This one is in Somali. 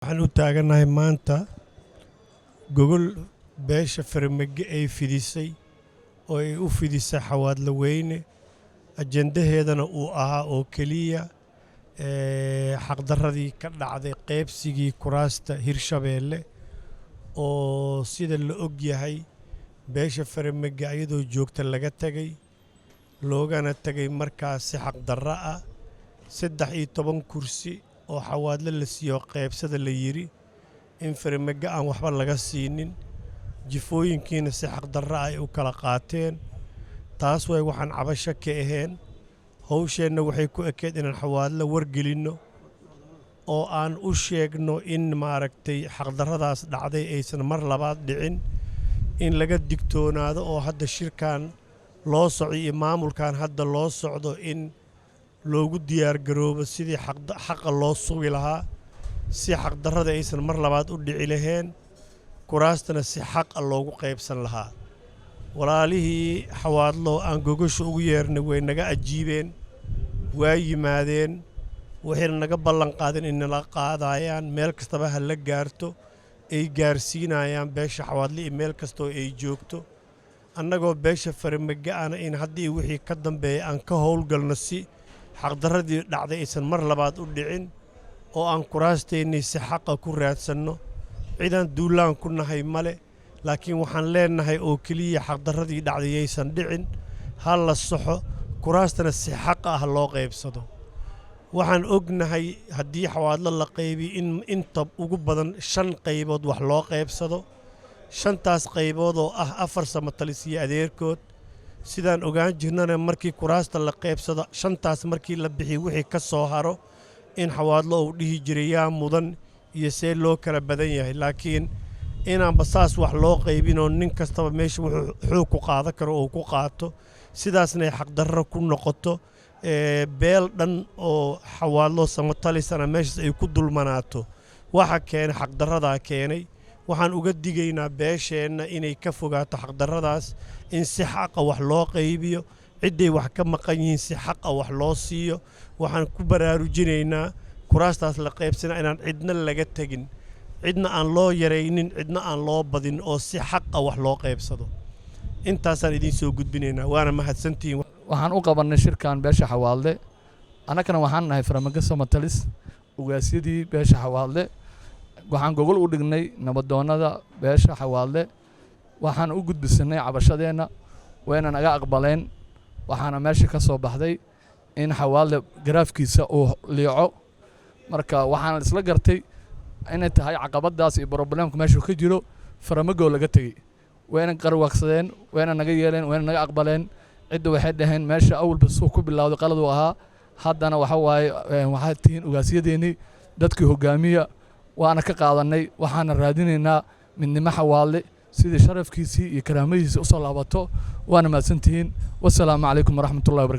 waxaan u taaganahay maanta gogol beesha farmage ay fidisay oo ay u fidisay xawaadla weyne ajendaheedana uu ahaa oo keliya xaqdaradii ka dhacday qaybsigii kuraasta Hirshabeele oo sida la og yahay beesha farmage ayadoo joogta laga tagay loogana tagay markaas si xaqdarra ah 13 kursi oo xawaadle la siiyo qaybsada la yiri in farmage aan waxba laga siinin jifooyinkiina si xaqdarra ay u kala qaateen taas way waxaan cabasho ka ahayn hawsheenna waxay ku ekeed inaan xawaadle wargelino oo aan u sheegno in maaragtay xaqdarradaas dhacday aysan mar labaad dhicin in laga digtoonaado oo hadda shirkan loo socdo iyo maamulkan hadda loo socdo in loogu diyaar garoobo sidii xaqa loo sugi lahaa si xaqdarrada aysan mar labaad u dhici lahayn kuraastana si xaq ah loogu qaybsan lahaa walaalihii xawaadlo aan gogosha ugu yeernay way naga ajiibeen waa yimaadeen waxayna naga ballan qaadeen in nala qaadayaan meel kastaba ha la gaarto ay gaarsiinayaan beesha xawaadle iyo meel kastoo ay joogto annagoo beesha farmage ana in haddii wixii ka dambeeya aan ka howlgalno si xaqdarradii dhacday aysan mar labaad u dhicin oo aan kuraasteennii si xaqa ku raadsanno cidaan duulaan ku nahay male laakiin waxaan leenahay oo keliya xaqdarradii dhacday aysan dhicin ha la soxo kuraastana si xaq ah loo qaybsado waxaan ognahay haddii xawaadlo la qaybiyo in inta ugu badan 5 qaybood wax loo qaybsado 5taas qaybood oo ah 4 samatalis iyo adeerkood sidaan ogaan jirnana markii kuraasta la qaybsado 5taas markii la bixiyo wixii ka soo haro in xawaadlo uu dhihi jiray yaa mudan iyo see loo kala badan yahay laakiin inaan basaas wax loo qaybinoo nin kastaba meesha wuxuu xoog ku qaadan karo oo ku qaato sidaasna ay xaqdarro ku noqoto beel dhan oo xawaadlo samatalisana meeshaas ay ku dulmanaato waxa keenay xaqdarradaa keenay waxaan uga digaynaa beesheenna inay ka fogaato xaqdarradaas in si xaqa wax loo qaybiyo cidday wax ka maqan yihiin si xaqa wax loo siiyo waxaan ku baraarujinaynaa kuraastaas la qaybsana inaan cidna laga tegin cidna aan loo yaraynin cidna aan loo badin oo si xaqa wax loo qaybsado intaasaan idiin soo gudbinaynaa waana mahadsantihiin waxaan u qabanay shirkan beesha xawaadle annagana waxaan nahay farmage samatalis ugaasyadii beesha xawaadle waxaan gogol u dhignay nabadoonnada beesha xawaadle waxaan u gudbisanay cabashadeenna wayna naga aqbaleen waxaana meesha ka soo baxday in xawaadle garaafkiisa uu liico marka waxaan isla gartay inay tahay caqabadaas iyo problemka meesha ka jiro farmage laga tagay wayna qarwaqsadeen wayna naga yeeleen wayna naga aqbaleen cidda waxay dhaheen meesha awalba soo ku bilowday qalad uu ahaa haddana waxa waaye waxaad tihiin ugaasyadeennii dadkii hogaamiya waana ka qaadanay waxaana raadinaynaa midnimo xawaadle sidii sharafkiisii iyo karaamadiisa u soo laabato waana mahadsantihiin wassalaamu calaykum waraxmatullahi wabarakatu